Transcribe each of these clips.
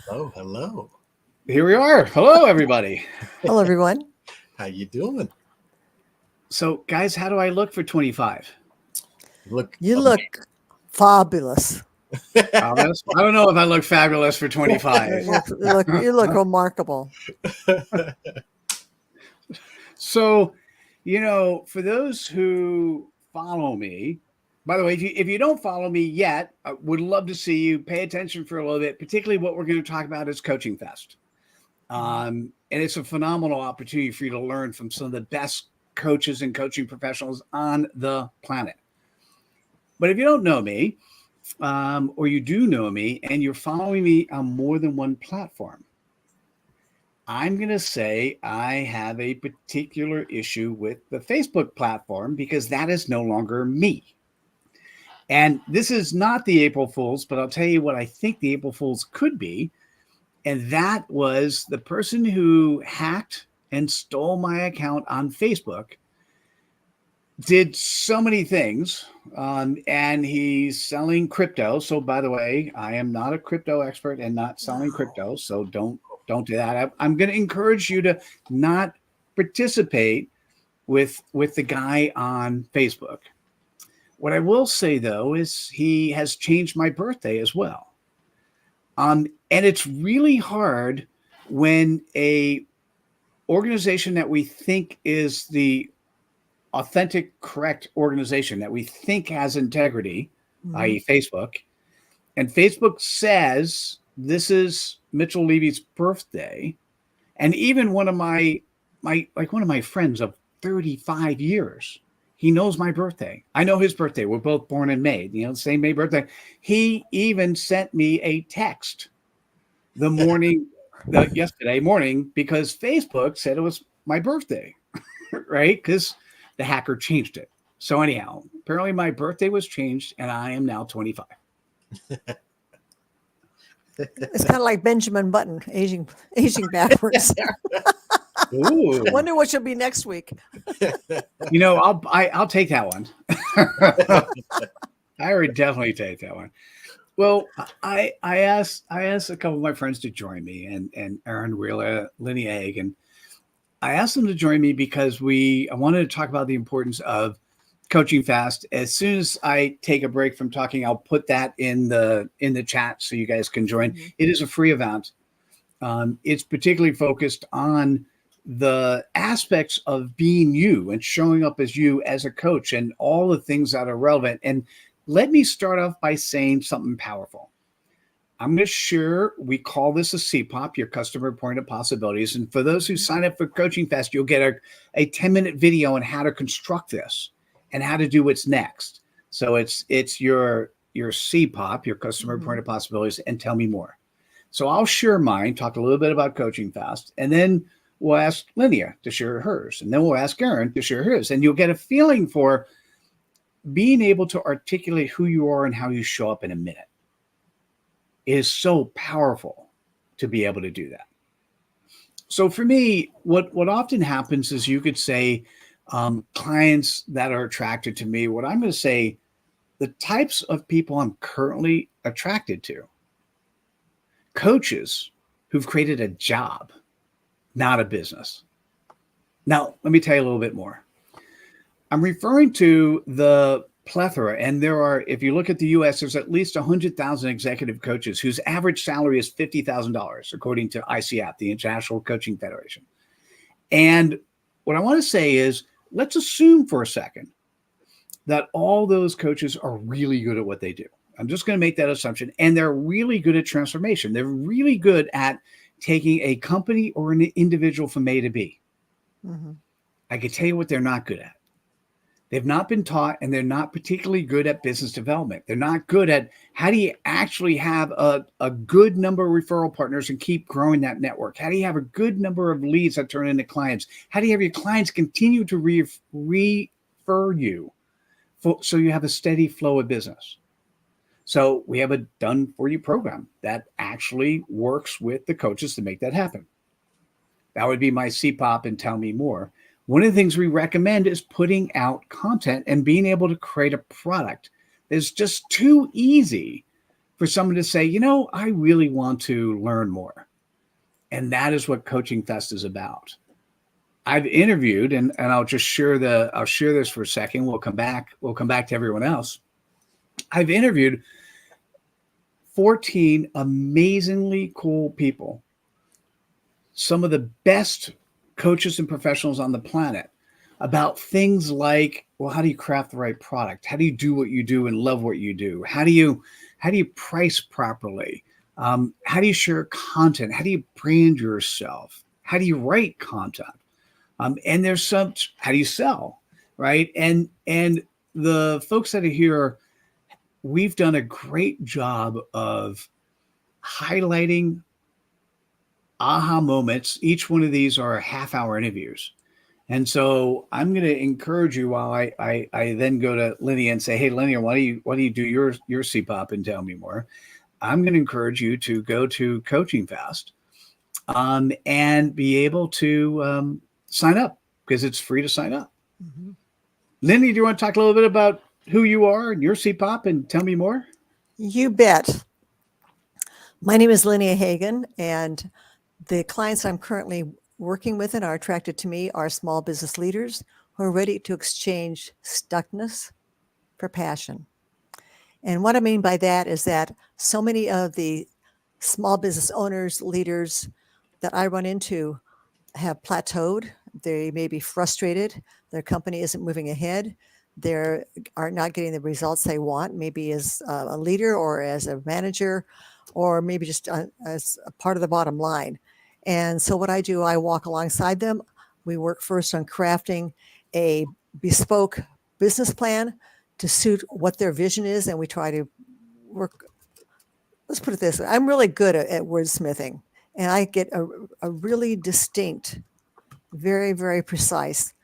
Hello, hello. Here we are. Hello, everybody. Hello, everyone. How you doing? So, guys, how do I look for 25? Look, You look fabulous. Fabulous? I don't know if I look fabulous for 25. You look remarkable. So, for those who follow me, by the way, if you don't follow me yet, I would love to see you pay attention for a little bit, particularly what we're going to talk about is Coaching Fest. And it's a phenomenal opportunity for you to learn from some of the best coaches and coaching professionals on the planet. But if you don't know me, or you do know me and you're following me on more than one platform, I'm going to say I have a particular issue with the Facebook platform because that is no longer me. And this is not the April Fool's, but I'll tell you what I think the April Fool's could be. And that was the person who hacked and stole my account on Facebook did so many things, and he's selling crypto. So, by the way, I am not a crypto expert and not selling crypto. So don't do that. I'm going to encourage you to not participate with the guy on Facebook. What I will say though is he has changed my birthday as well. And it's really hard when a organization that we think is the authentic, correct organization that we think has integrity, i.e. Facebook, and Facebook says this is Mitchell Levy's birthday, and even one of my friends of 35 years, he knows my birthday. I know his birthday. We're both born in May, the same May birthday. He even sent me a text yesterday morning because Facebook said it was my birthday, right? Because the hacker changed it. So anyhow, apparently my birthday was changed and I am now 25. It's kind of like Benjamin Button, aging backwards. Ooh. Wonder what she'll be next week. I'll take that one. I would definitely take that one. Well, I asked a couple of my friends to join me and Aaron Wheeler, Lenny Egg, and I asked them to join me because I wanted to talk about the importance of Coaching Fast. As soon as I take a break from talking, I'll put that in the chat so you guys can join. Mm-hmm. It is a free event. It's particularly focused on the aspects of being you and showing up as you as a coach and all the things that are relevant. And let me start off by saying something powerful. I'm going to share, we call this a CPOP, your Customer Point of Possibilities. And for those who sign up for Coaching Fest, you'll get a 10-minute video on how to construct this and how to do what's next. So it's your CPOP, your Customer Point of Possibilities, and tell me more. So I'll share mine, talk a little bit about Coaching Fast, and then we'll ask Linnea to share hers, and then we'll ask Aaron to share his. And you'll get a feeling for being able to articulate who you are and how you show up in a minute. It is so powerful to be able to do that. So for me, what often happens is you could say clients that are attracted to me, what I'm going to say, the types of people I'm currently attracted to. Coaches who've created a job, not a business. Now, let me tell you a little bit more. I'm referring to the plethora, and there are, if you look at the U.S., there's at least 100,000 executive coaches whose average salary is $50,000, according to ICF, the International Coaching Federation. And what I want to say is, let's assume for a second that all those coaches are really good at what they do. I'm just going to make that assumption. And they're really good at transformation. They're really good at taking a company or an individual from A to B. Mm-hmm. I can tell you what they're not good at. They've not been taught, and they're not particularly good at business development. They're not good at how do you actually have a good number of referral partners and keep growing that network? How do you have a good number of leads that turn into clients? How do you have your clients continue to refer you so you have a steady flow of business? So we have a done-for-you program that actually works with the coaches to make that happen. That would be my CPOP and tell me more. One of the things we recommend is putting out content and being able to create a product that's just too easy for someone to say, you know, I really want to learn more. And that is what Coaching Fest is about. I've interviewed, and I'll just share this for a second. We'll come back to everyone else. I've interviewed 14 amazingly cool people, some of the best coaches and professionals on the planet, about things like, well, how do you craft the right product? How do you do what you do and love what you do? How do you price properly? How do you share content? How do you brand yourself? How do you write content? And there's how do you sell, right? And the folks that are here, we've done a great job of highlighting aha moments. Each one of these are half-hour interviews. And so I'm going to encourage you, while I then go to Linnea and say, hey, Linnea, why do you do your CPOP and tell me more? I'm going to encourage you to go to Coaching Fest and be able to sign up, because it's free to sign up. Mm-hmm. Linnea, do you want to talk a little bit about who you are and your CPOP and tell me more? You bet. My name is Linnea Hagen, and the clients I'm currently working with and are attracted to me are small business leaders who are ready to exchange stuckness for passion. And what I mean by that is that so many of the small business owners, leaders that I run into have plateaued. They may be frustrated. Their company isn't moving ahead. They are not getting the results they want, maybe as a leader or as a manager, or maybe just as a part of the bottom line. And so what I do, I walk alongside them. We work first on crafting a bespoke business plan to suit what their vision is. And we try to work, let's put it this way. I'm really good at wordsmithing, and I get a really distinct, very, very precise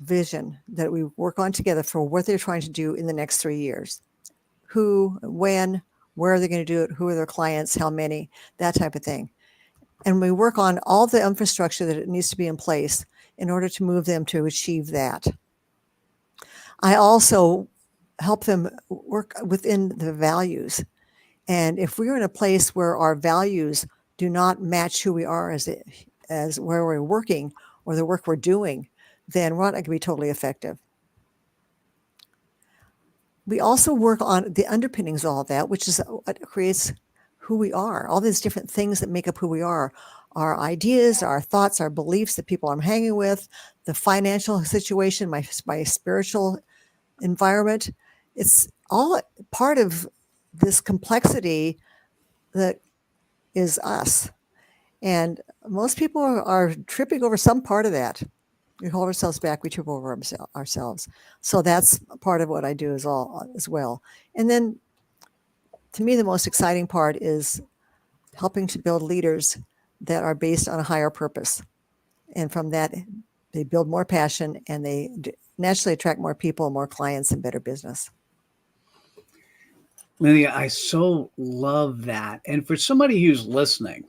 vision that we work on together for what they're trying to do in the next 3 years. Who, when, where are they going to do it? Who are their clients? How many? That type of thing. And we work on all the infrastructure that it needs to be in place in order to move them to achieve that. I also help them work within the values. And if we're in a place where our values do not match who we are as where we're working or the work we're doing, then we're not going to be totally effective. We also work on the underpinnings of all that, which is what creates who we are, all these different things that make up who we are, our ideas, our thoughts, our beliefs, the people I'm hanging with, the financial situation, my spiritual environment. It's all part of this complexity that is us. And most people are tripping over some part of that. We hold ourselves back, we trip over ourselves. So that's part of what I do as well. And then to me, the most exciting part is helping to build leaders that are based on a higher purpose. And from that, they build more passion, and they naturally attract more people, more clients, and better business. Linnea, I so love that. And for somebody who's listening,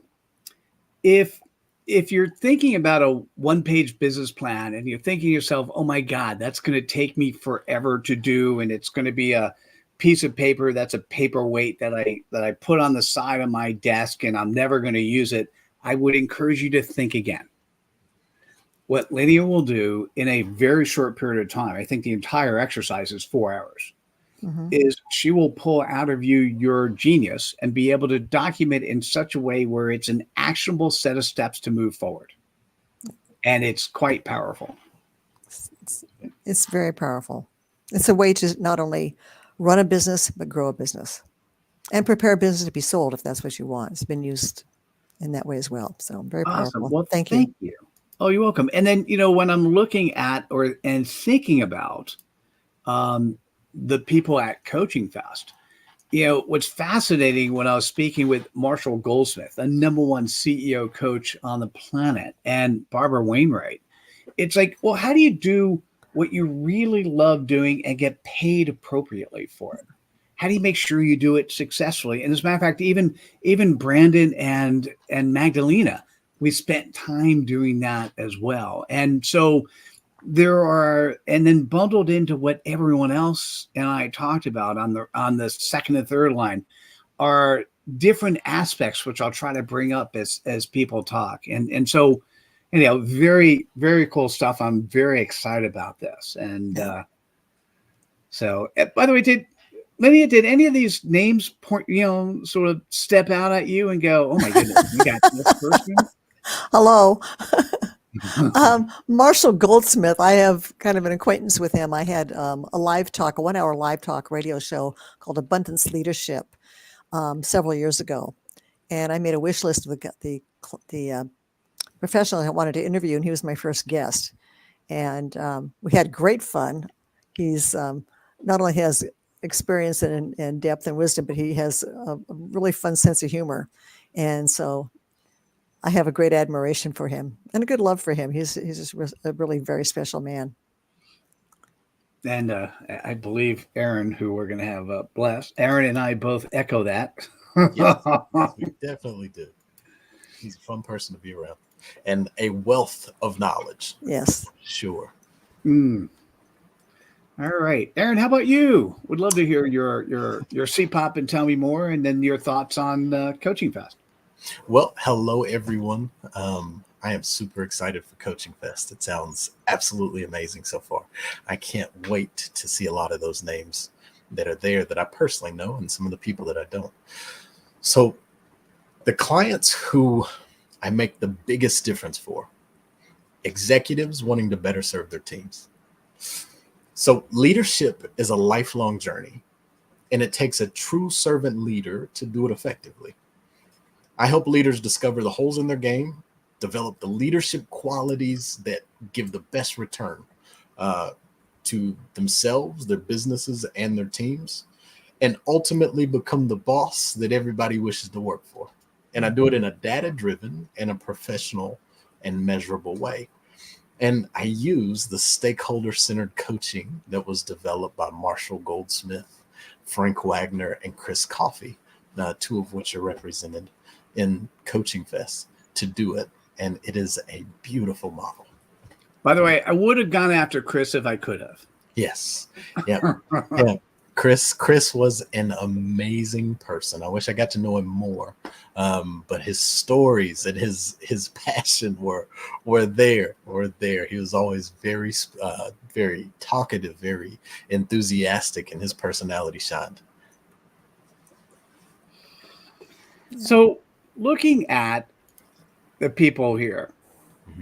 if you're thinking about a one-page business plan and you're thinking to yourself, oh my God, that's going to take me forever to do, and it's going to be a piece of paper that's a paperweight that I put on the side of my desk and I'm never going to use it, I would encourage you to think again. What Linnea will do in a very short period of time, I think the entire exercise is 4 hours, is she will pull out of you your genius and be able to document in such a way where it's an actionable set of steps to move forward. And it's quite powerful. It's very powerful. It's a way to not only run a business, but grow a business and prepare a business to be sold if that's what you want. It's been used in that way as well. So very Awesome. powerful. Well, Thank you. Oh, you're welcome. And then, when I'm looking at and thinking about the people at Coaching Fest, what's fascinating when I was speaking with Marshall Goldsmith, the #1 CEO coach on the planet, and Barbara Wainwright, it's like, well, how do you do what you really love doing and get paid appropriately for it? How do you make sure you do it successfully? And as a matter of fact, even Brandon and Magdalena, we spent time doing that as well. And so and then bundled into what everyone else and I talked about on the second and third line are different aspects, which I'll try to bring up as people talk. And so, very, very cool stuff. I'm very excited about this. And Yeah. by the way, Lydia, did any of these names point, sort of step out at you and go, oh my goodness, you got this person? Hello. Marshall Goldsmith, I have kind of an acquaintance with him. I had a 1-hour live talk radio show called Abundance Leadership several years ago. And I made a wish list of the professional I wanted to interview, and he was my first guest. And we had great fun. He's not only has experience and depth and wisdom, but he has a really fun sense of humor. And so I have a great admiration for him and a good love for him. He's just a really very special man. And I believe Aaron, who we're going to have blessed, Aaron and I both echo that. Yes, we definitely do. He's a fun person to be around and a wealth of knowledge. Yes. Sure. All right, Aaron, how about you? Would love to hear your CPOP and tell me more, and then your thoughts on Coaching Fest. Well, hello, everyone. I am super excited for Coaching Fest. It sounds absolutely amazing so far. I can't wait to see a lot of those names that are there that I personally know and some of the people that I don't. So the clients who I make the biggest difference for, executives wanting to better serve their teams. So leadership is a lifelong journey, and it takes a true servant leader to do it effectively. I help leaders discover the holes in their game, develop the leadership qualities that give the best return to themselves, their businesses, and their teams, and ultimately become the boss that everybody wishes to work for. And I do it in a data-driven and a professional and measurable way. And I use the stakeholder-centered coaching that was developed by Marshall Goldsmith, Frank Wagner, and Chris Coffey, two of which are represented in Coaching Fest, to do it. And it is a beautiful model. By the way, I would have gone after Chris if I could have. Yes. Yeah. Yeah. Chris was an amazing person. I wish I got to know him more. But his stories and his passion were there. He was always very talkative, very enthusiastic, and his personality shined. So looking at the people here,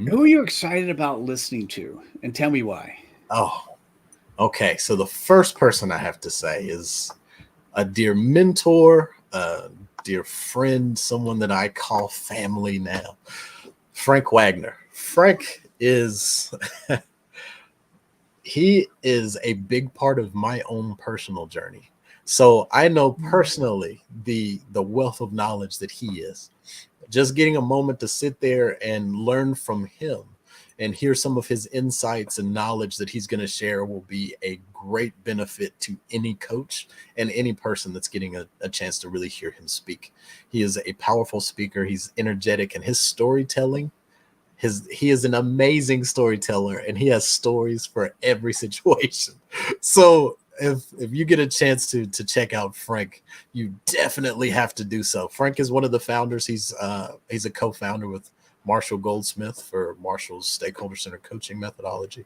who are you excited about listening to? And tell me why. Oh, okay. So the first person I have to say is a dear mentor, a dear friend, someone that I call family now, Frank Wagner. Frank is, he is a big part of my own personal journey. So I know personally the wealth of knowledge that he is. Just getting a moment to sit there and learn from him and hear some of his insights and knowledge that he's going to share will be a great benefit to any coach and any person that's getting a chance to really hear him speak. He is a powerful speaker. He's energetic, and his storytelling, he is an amazing storyteller, and he has stories for every situation. So if you get a chance to check out Frank, you definitely have to do so. Frank is one of the founders. He's a co-founder with Marshall Goldsmith for Marshall's Stakeholder Centered Coaching methodology.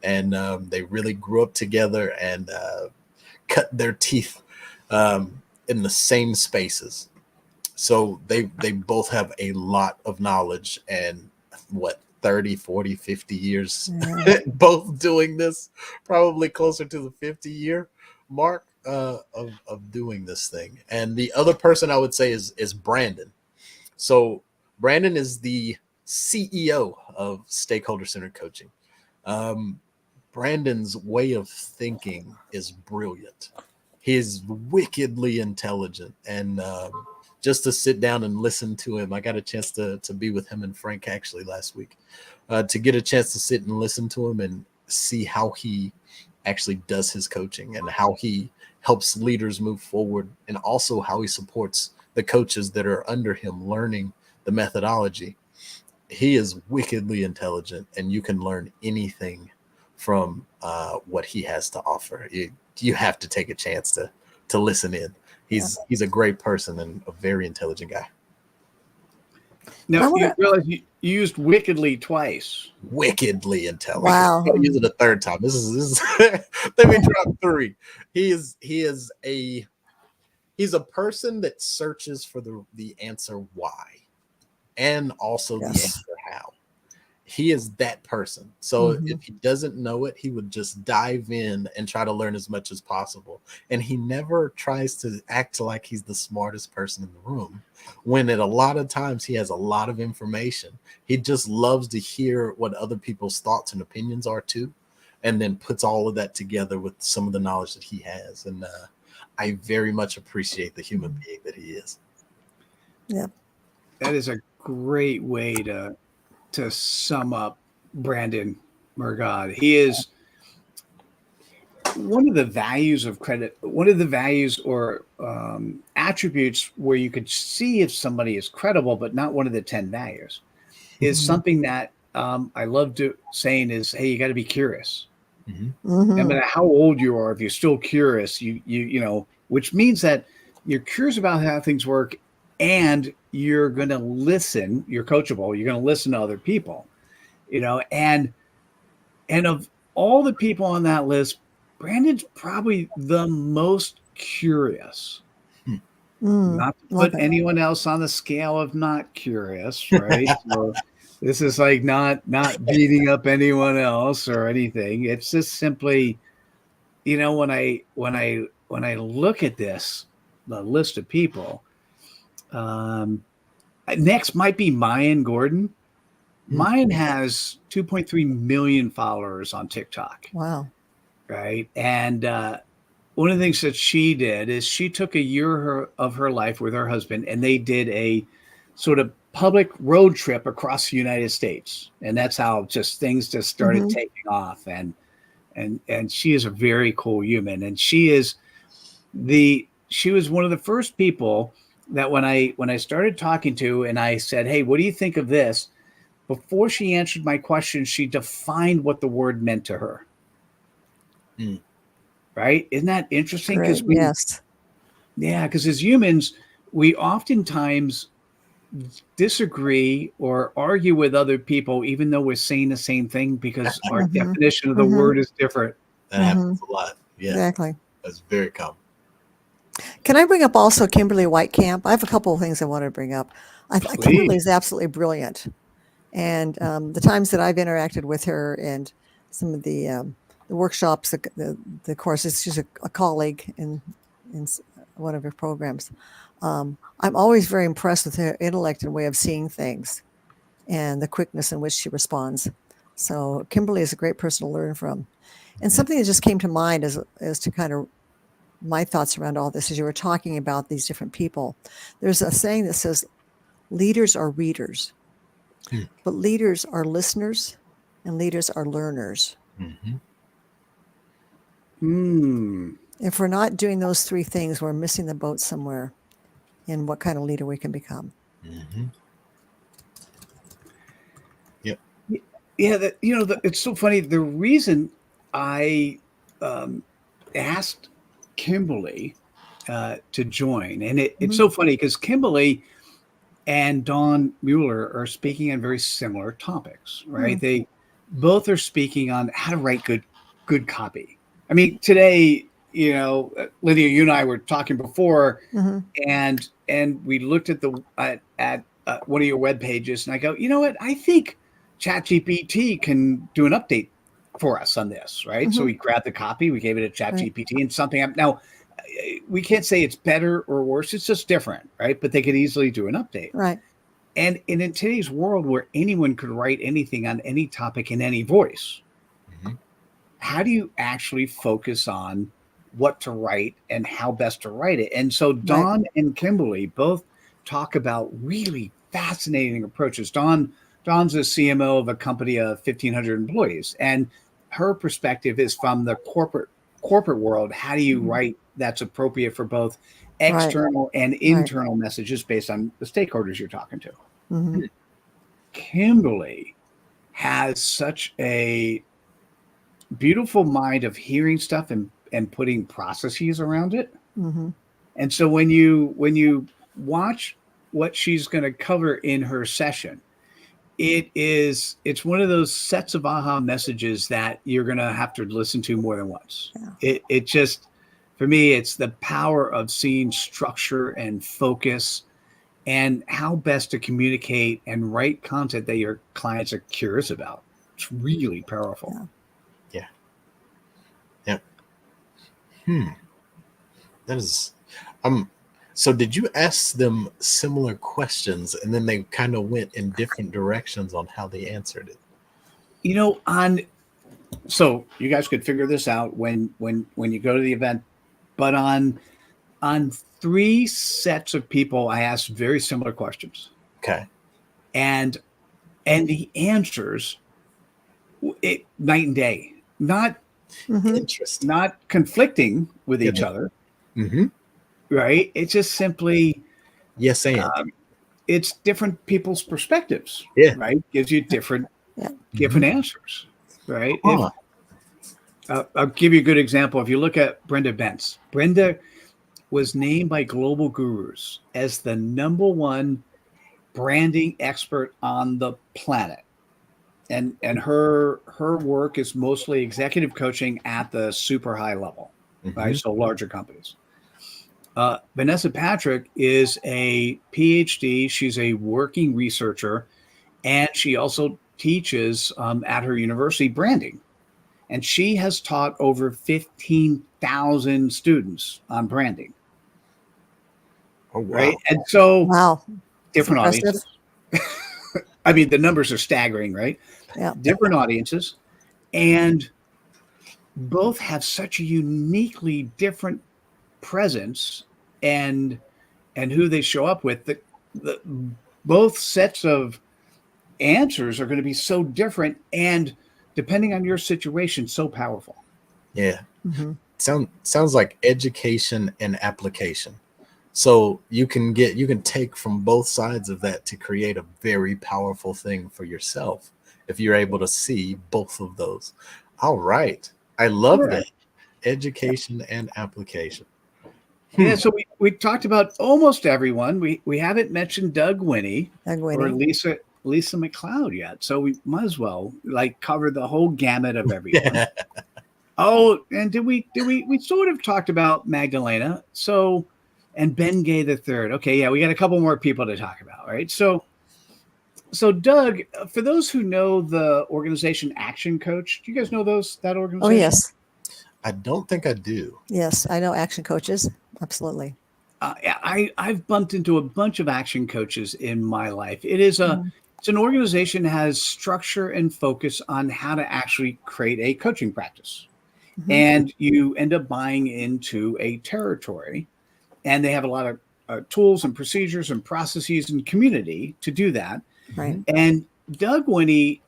And they really grew up together and cut their teeth in the same spaces. So they both have a lot of knowledge and 30, 40, 50 years, both doing this, probably closer to the 50-year mark of doing this thing. And the other person I would say is Brandon. So Brandon is the CEO of Stakeholder Centered Coaching. Brandon's way of thinking is brilliant. He is wickedly intelligent, and just to sit down and listen to him, I got a chance to be with him and Frank actually last week, to get a chance to sit and listen to him and see how he actually does his coaching and how he helps leaders move forward, and also how he supports the coaches that are under him learning the methodology. He is wickedly intelligent, and you can learn anything from what he has to offer. You have to take a chance to listen in. He's a great person and a very intelligent guy. Now, I you wanna- realize you used wickedly twice. Wickedly intelligent. Wow. I'll use it a third time. This is let me drop three. He's a person that searches for the answer why, and also the Yes. answer how. He is that person. So Mhm. if he doesn't know it, he would just dive in and try to learn as much as possible. And he never tries to act like he's the smartest person in the room, when at a lot of times he has a lot of information. He just loves to hear what other people's thoughts and opinions are too, and then puts all of that together with some of the knowledge that he has. And I very much appreciate the human being that he is. Yeah. That is a great way to sum up Brandon Murgod. He is one of the values of credit, one of the values or attributes where you could see if somebody is credible, but not one of the 10 values, is something that I love saying is, hey, you got to be curious. Mhm. No Mhm. matter how old you are, if you're still curious, you know, which means that you're curious about how things work, and you're going to listen. You're coachable. You're going to listen to other people, you know, and of all the people on that list, Brandon's probably the most curious. Mm. Not to Love put it. anyone else on the scale of not curious, right? So this is like not beating up anyone else or anything. It's just simply, you know, when I look at this, the list of people, um, next might be Mayan Gordon. Mayan has 2.3 million followers on TikTok, Wow. right? And one of the things that she did is she took a year of her life with her husband, and they did a sort of public road trip across the United States, and that's how just things just started Mhm. taking off. And she is a very cool human, and she was one of the first people that when I started talking to, and I said, hey, what do you think of this? Before she answered my question, she defined what the word meant to her. Mm. Right? Isn't that interesting? Great. Yes. Because as humans, we oftentimes disagree or argue with other people, even though we're saying the same thing, because our Mhm. definition of the Mhm. word is different. That happens a lot. Yeah, Exactly. that's very common. Can I bring up also Kimberly Whitecamp? I have a couple of things I want to bring up. Kimberly is absolutely brilliant, and the times that I've interacted with her and some of the workshops, the courses, she's a colleague in one of her programs. I'm always very impressed with her intellect and way of seeing things, and the quickness in which she responds. So Kimberly is a great person to learn from. And something that just came to mind as to kind of my thoughts around all this as you were talking about these different people. There's a saying that says, leaders are readers, but leaders are listeners and leaders are learners. If we're not doing those three things, we're missing the boat somewhere in what kind of leader we can become. Yep. Yeah, it's so funny. The reason I asked Kimberly to join, and it's so funny because Kimberly and Don Mueller are speaking on very similar topics, right? They both are speaking on how to write good copy. I mean, today, you know, Lydia, you and I were talking before, and we looked at at one of your web pages, and I go, you know what? I think ChatGPT can do an update for us on this, right? So we grabbed the copy, we gave it to ChatGPT, and something up now. We can't say it's better or worse. It's just different, right? But they could easily do an update. Right. And in today's world where anyone could write anything on any topic in any voice, how do you actually focus on what to write and how best to write it? And so Don and Kimberly both talk about really fascinating approaches. Don's a CMO of a company of 1,500 employees, and her perspective is from the corporate world. How do you write that's appropriate for both external and internal messages based on the stakeholders you're talking to? Kimberly has such a beautiful mind of hearing stuff and putting processes around it. And so when you watch what she's going to cover in her session, it's one of those sets of aha messages that you're going to have to listen to more than once. Yeah. It just, for me, it's the power of seeing structure and focus and how best to communicate and write content that your clients are curious about. It's really powerful. Yeah. Yeah. That is, so did you ask them similar questions and then they kind of went in different directions on how they answered it? You know, so you guys could figure this out when you go to the event, but on 3 sets of people, I asked very similar questions, Okay. and the answers, night and day, not Mhm. Interesting. conflicting with each Yeah. other, Mm-hmm. right? It's just simply Yes, and it's different people's perspectives, Yeah. right? Gives you different Yeah. answers, right? Huh. I'll give you a good example. If you look at Brenda Bentz, Brenda was named by Global Gurus as the #1 branding expert on the planet. And her work is mostly executive coaching at the super high level, right? Mhm. So larger companies. Vanessa Patrick is a PhD. She's a working researcher, and she also teaches at her university branding. And she has taught over 15,000 students on branding, Oh, wow. right? And so Wow. different That's audiences. I mean, the numbers are staggering, right? Yeah. Different audiences, and both have such a uniquely different presence and who they show up with. The both sets of answers are going to be so different, and depending on your situation, so powerful. Yeah. Mhm. Sounds like education and application. So you can take from both sides of that to create a very powerful thing for yourself if you're able to see both of those. All right. I love Right. that. Education and application. Yeah, so we talked about almost everyone. We haven't mentioned Doug Winnie Doug or Winnie. Lisa McLeod yet, so we might as well like cover the whole gamut of everyone. Yeah. Oh, and did we sort of talked about Magdalena, so, and Ben Gay the third. Okay, yeah, we got a couple more people to talk about, right? So Doug, for those who know the organization Action Coach, do you guys know that Oh, organization? yes. I don't think I do. Yes. I know action coaches. Absolutely. I've bumped into a bunch of action coaches in my life. It's an organization that has structure and focus on how to actually create a coaching practice. Mhm. And you end up buying into a territory, and they have a lot of tools and procedures and processes and community to do that. Right. And Doug Winnie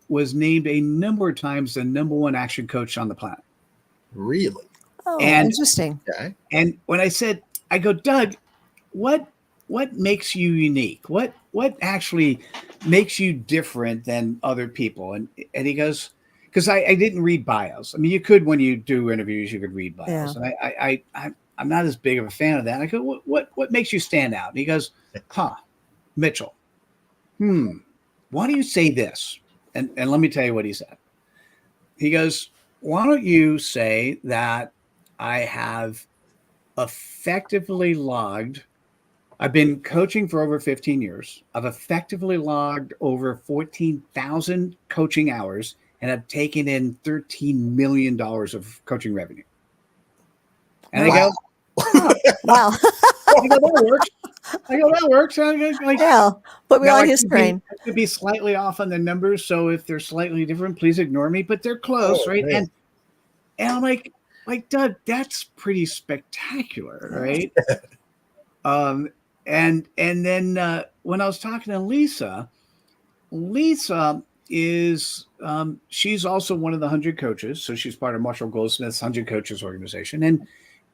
was named a number of times the #1 action coach on the planet. Really? Oh, And- interesting. Okay. And when I go, Doug, what makes you unique? What actually makes you different than other people? And he goes, because I didn't read bios. I mean, you could when you do interviews, you could read bios, Yeah. and I'm not as big of a fan of that. I go, what makes you stand out? And he goes, Mitchell. Why don't you say this? And let me tell you what he said. He goes, why don't you say that I have effectively logged, I've been coaching for over 15 years. I've effectively logged over 14,000 coaching hours, and I've taken in $13 million of coaching revenue. And Wow. Wow. I go, that works. That works. I go, like, Yeah. Put me now, on I his could train. I could be slightly off on the numbers, so if they're slightly different, please ignore me. But they're close, Oh, right? man. And I'm like Doug, that's pretty spectacular, right? And then when I was talking to Lisa is she's also one of the 100 coaches, so she's part of Marshall Goldsmith's 100 Coaches organization,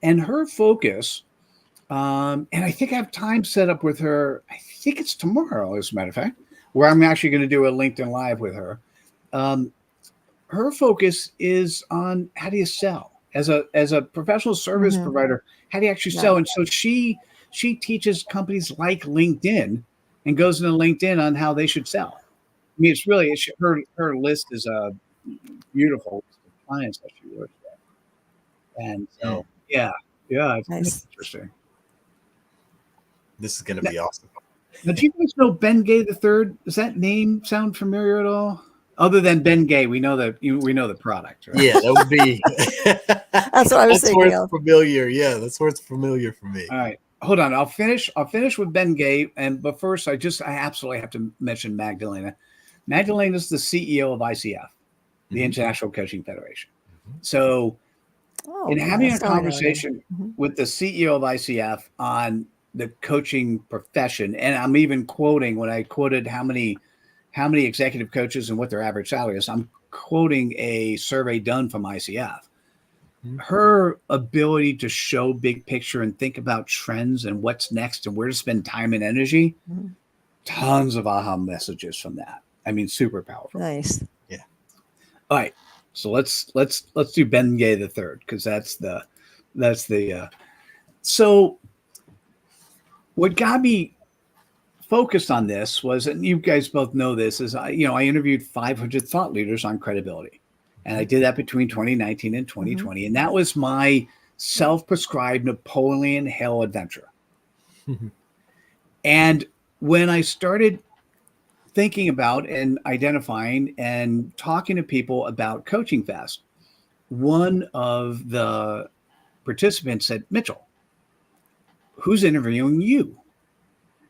and her focus. And I think I have time set up with her. I think it's tomorrow, as a matter of fact, where I'm actually going to do a LinkedIn Live with her. Her focus is on how do you sell? as a professional service Mhm. provider. How do you actually Yeah. sell? And so she teaches companies like LinkedIn and goes into LinkedIn on how they should sell. I mean, her list is a beautiful list of clients that she works with. And Mm. so, yeah, it's Nice. interesting. This is going to Now, be awesome. now, do you guys know Ben Gay the Third? Does that name sound familiar at all? Other than Ben Gay, we know the product, right? Yeah, that would be. That's what I was That's where thinking it's of. familiar. Yeah, that's where it's familiar for me. All right. Hold on. I'll finish with Ben Gay. But first I absolutely have to mention Magdalena. Magdalena is the CEO of ICF, the Mhm. International Coaching Federation. Mhm. So Oh, in okay. having a That's how I know her name. conversation Mhm. with the CEO of ICF on the coaching profession, and I'm even quoting when I quoted how many executive coaches and what their average salary is, I'm quoting a survey done from ICF. Mhm. Her ability to show big picture and think about trends and what's next and where to spend time and energy, Mhm. tons of aha messages from that. I mean, super powerful. Nice. All right, so let's do Ben Gay the Third, because that's the so what got me focused on this was, and you guys both know this, is I interviewed 500 thought leaders on credibility, and I did that between 2019 and 2020, and that was my self-prescribed Napoleon Hill adventure. Mhm. And when I started thinking about and identifying and talking to people about Coaching Fest, one of the participants said, "Mitchell, who's interviewing you?"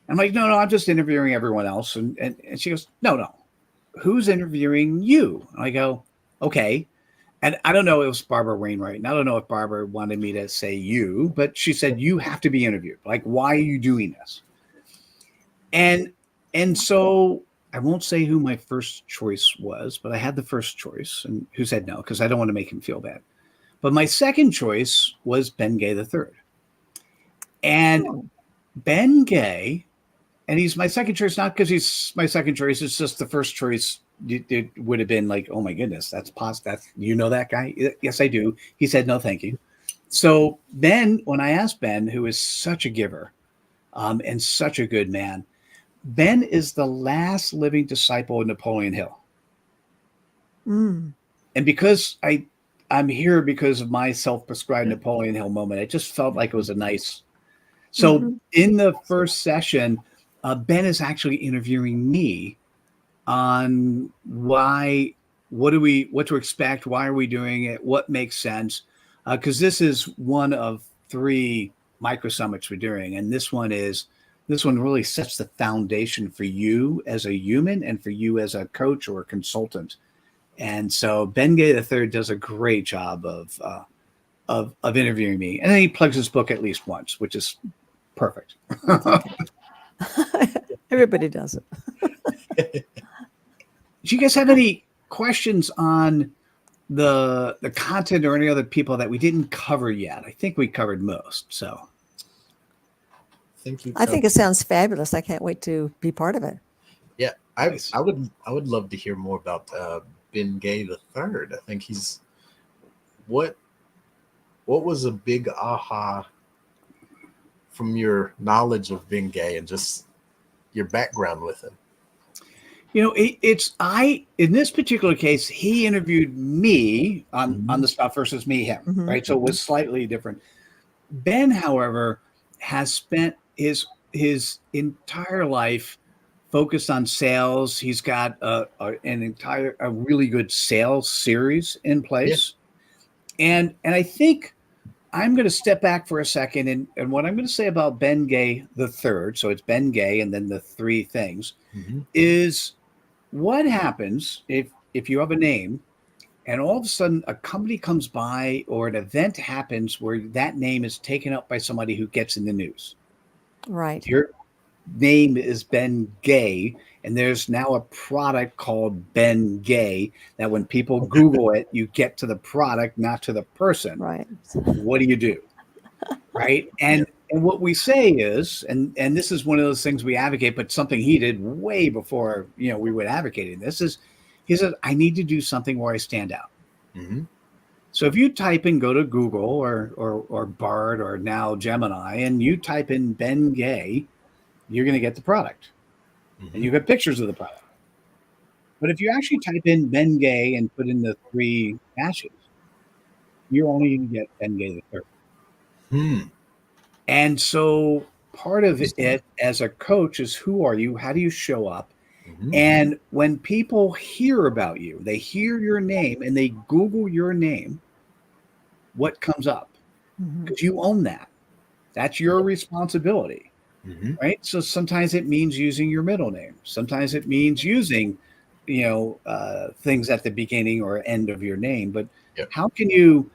I'm like, "No, I'm just interviewing everyone else." And she goes, "No, who's interviewing you?" And I go, "Okay." And I don't know, it was Barbara Wainwright. And I don't know if Barbara wanted me to say you, but she said, "You have to be interviewed. Like, why are you doing this?" And so I won't say who my first choice was, but I had the first choice, and who said no, because I don't want to make him feel bad. But my second choice was Ben Gay the Third. And Oh, Ben Gay, and he's my second choice, not because he's my second choice, it's just the first choice. It would have been like, "Oh my goodness, that's you know that guy?" Yes, I do. He said, "No, thank you." So Ben, when I asked Ben, who is such a giver, and such a good man, Ben is the last living disciple of Napoleon Hill. mm. And because I'm here because of my self-prescribed Napoleon Hill moment, it just felt like it was a nice. So Mhm. in the first session, Ben is actually interviewing me on what to expect, why are we doing it, what makes sense, because this is one of 3 micro summits we're doing, and this one really sets the foundation for you as a human and for you as a coach or a consultant. And so Ben Gay the Third does a great job of interviewing me, and then he plugs his book at least once, which is perfect. That's okay. Everybody does it. Do you guys have any questions on the content or any other people that we didn't cover yet? I think we covered most. So Thank you. I think it sounds fabulous. I can't wait to be part of it. Yeah, nice. I would love to hear more about Ben Gay the Third. I think he's what was a big aha from your knowledge of Ben Gay and just your background with him. In this particular case, he interviewed me on the stuff versus me him, Mhm. right? So it was slightly different. Ben, however, has spent his entire life focused on sales. He's got a really good sales series in place. And I think I'm going to step back for a second, and what I'm going to say about Ben Gay the Third, so it's Ben Gay and then the 3 things, is what happens if you have a name and all of a sudden a company comes by or an event happens where that name is taken up by somebody who gets in the news. Right. Your name is Ben Gay, and there's now a product called Ben Gay that when people Google it, you get to the product, not to the person. Right. What do you do? Right. And what we say is, and this is one of those things we advocate, but something he did way before, we would advocate this, is he said, "I need to do something where I stand out." Mm-hmm. So if you type in, go to Google or Bard or now Gemini, and you type in Ben Gay, you're going to get the product, and you get pictures of the product. But if you actually type in Ben Gay and put in the 3 dashes, you're only going to get Ben Gay the third. Hmm. And so part of it as a coach is, who are you? How do you show up? Mhm. And when people hear about you, they hear your name and they Google your name, what comes up? Mhm. Because you own that. That's your responsibility, Mhm. right? So sometimes it means using your middle name. Sometimes it means using, things at the beginning or end of your name. But Yep. how can you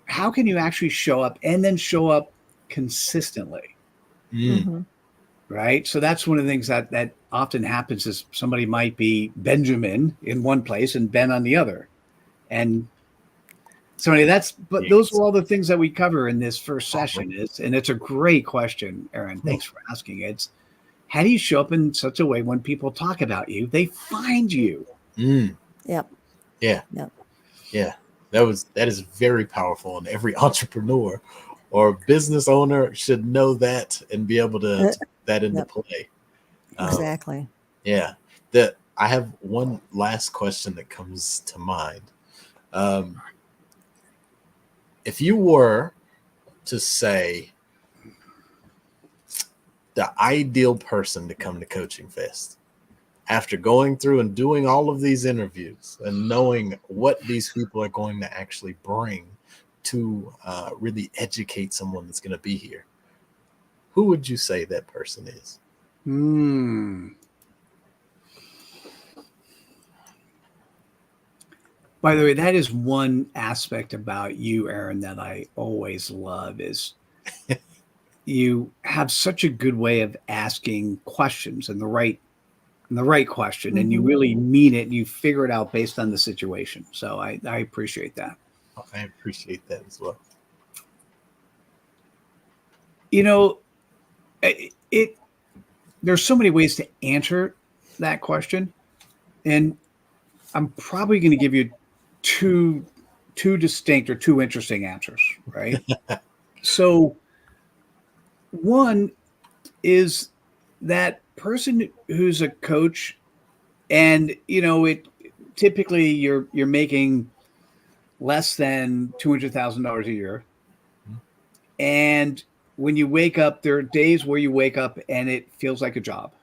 actually show up and then show up consistently? Mm. Mhm. Right. So that's one of the things that often happens is somebody might be Benjamin in one place and Ben on the other. And so but those Yes. are all the things that we cover in this first All session and it's a great question, Aaron. Thanks for asking. It's, how do you show up in such a way when people talk about you, they find you? Mm. Yep. Yeah. Yep. Yeah. That is very powerful, and every entrepreneur or business owner should know that and be able to put that into Yep. play. Exactly. Yeah. I have one last question that comes to mind. If you were to say the ideal person to come to Coaching Fest, after going through and doing all of these interviews and knowing what these people are going to actually bring to really educate someone that's going to be here, who would you say that person is? By the way, that is one aspect about you, Aaron, that I always love is you have such a good way of asking questions and the right question, and you Mhm. really mean it and you figure it out based on the situation. So I appreciate that. I appreciate that as well. There's so many ways to answer that question, and I'm probably going to give you two distinct or two interesting answers, right? So one is that person who's a coach, and it typically you're making less than $200,000 a year, and when you wake up, there are days where you wake up and it feels like a job,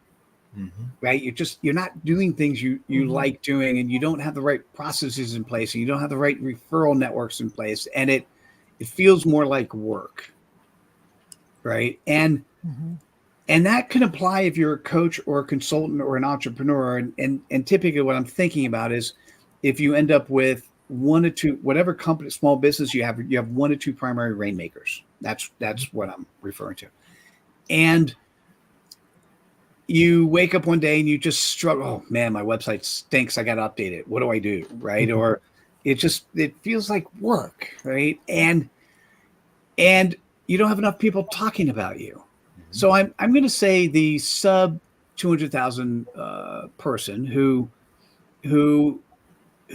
Mm-hmm. right? You're not doing things you Mhm. like doing, and you don't have the right processes in place, and you don't have the right referral networks in place, and it feels more like work, right? Mhm. And that can apply if you're a coach or a consultant or an entrepreneur. And typically what I'm thinking about is, if you end up with one or two, whatever company, small business you have one or two primary rainmakers. That's what I'm referring to. And you wake up one day and you just struggle. Oh man, my website stinks. I got to update it. What do I do? Right. Or it feels like work. Right. And you don't have enough people talking about you. So I'm going to say the sub 200,000 person who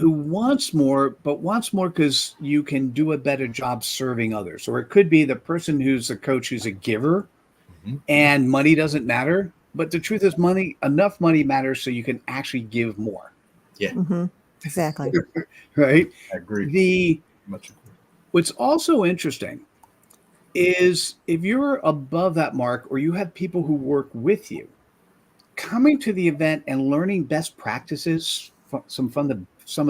wants more, but wants more because you can do a better job serving others. Or it could be the person who's a coach who's a giver, Mm-hmm. and money doesn't matter. But the truth is, enough money matters so you can actually give more. Yeah, Mhm. Exactly. Right. I agree. Much agree. What's also interesting is, if you're above that mark or you have people who work with you, coming to the event and learning best practices, some of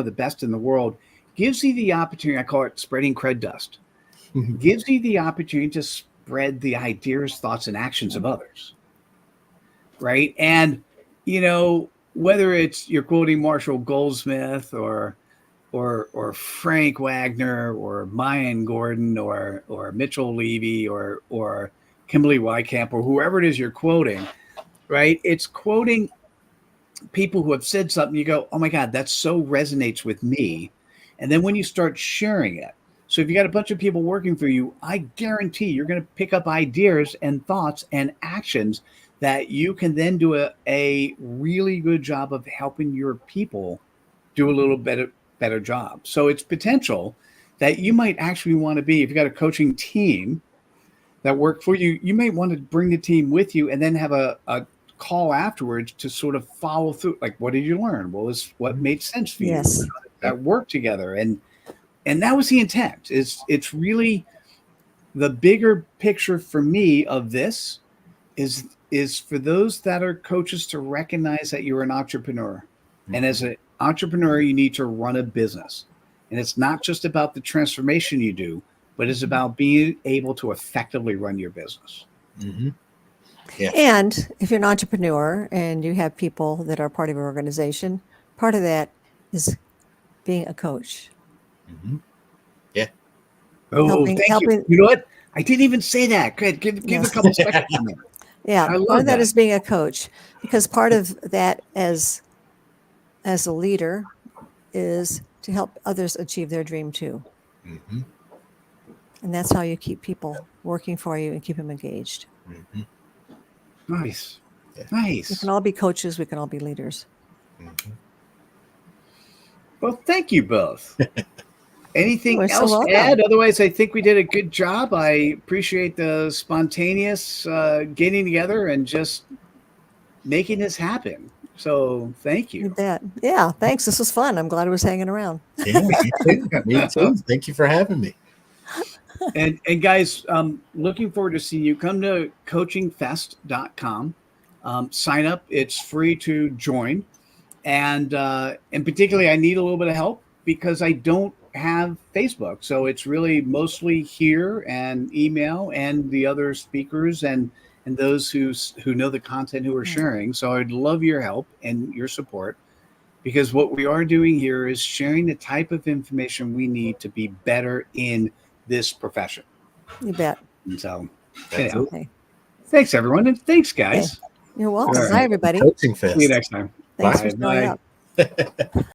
the best in the world, gives you the opportunity. I call it spreading cred dust. Gives you the opportunity to spread the ideas, thoughts, and actions of others. Right. And whether it's you're quoting Marshall Goldsmith or Frank Wagner or Mayan Gordon or Mitchell Levy or Kimberly Wycamp or whoever it is you're quoting, right? It's quoting people who have said something. You go, oh my God, that so resonates with me. And then when you start sharing it, so if you got a bunch of people working for you, I guarantee you're going to pick up ideas and thoughts and actions that you can then do a really good job of helping your people do a little better job. So it's potential that you might actually want to be, if you got a coaching team that work for you, you might want to bring the team with you and then have a call afterwards to sort of follow through. Like, what did you learn? What made sense for you? Yes. That work together. And that was the intent. It's really the bigger picture for me of this is for those that are coaches to recognize that you're an entrepreneur. And as an entrepreneur, you need to run a business. And it's not just about the transformation you do, but it's about being able to effectively run your business. Mm-hmm. Yeah. And if you're an entrepreneur and you have people that are part of your organization, part of that is being a coach. Mm-hmm. Oh, Helping- thank you. helping- You know what? I didn't even say that. Good. Give Yes. a couple seconds on that. Yeah, I part love of that that. is being a coach, because part of that as a leader is to help others achieve their dream too. Mm-hmm. And that's how you keep people working for you and keep them engaged. Mm-hmm. Nice. Yeah. We Nice. can all be coaches. We can all be leaders. Mm-hmm. Well, thank you both. Anything You're so else to welcome. add? Otherwise, I think we did a good job. I appreciate the spontaneous getting together and just making this happen. So thank You you. bet. Yeah, thanks. This was fun. I'm glad I was hanging around. Yeah, me too. Me too. Thank you for having me. And guys, looking forward to seeing you. Come to coachingfest.com. Sign up. It's free to join. And particularly, I need a little bit of help because I don't have Facebook. So it's really mostly here and email and the other speakers and those who know the content who are sharing. So I'd love your help and your support, because what we are doing here is sharing the type of information we need to be better in this profession. You bet. And so, That's anyhow, it. Okay. thanks everyone, and thanks guys. You're welcome. All right. Bye, everybody. Coaching Fest. See you next time. Thanks Bye. for showing Bye. up.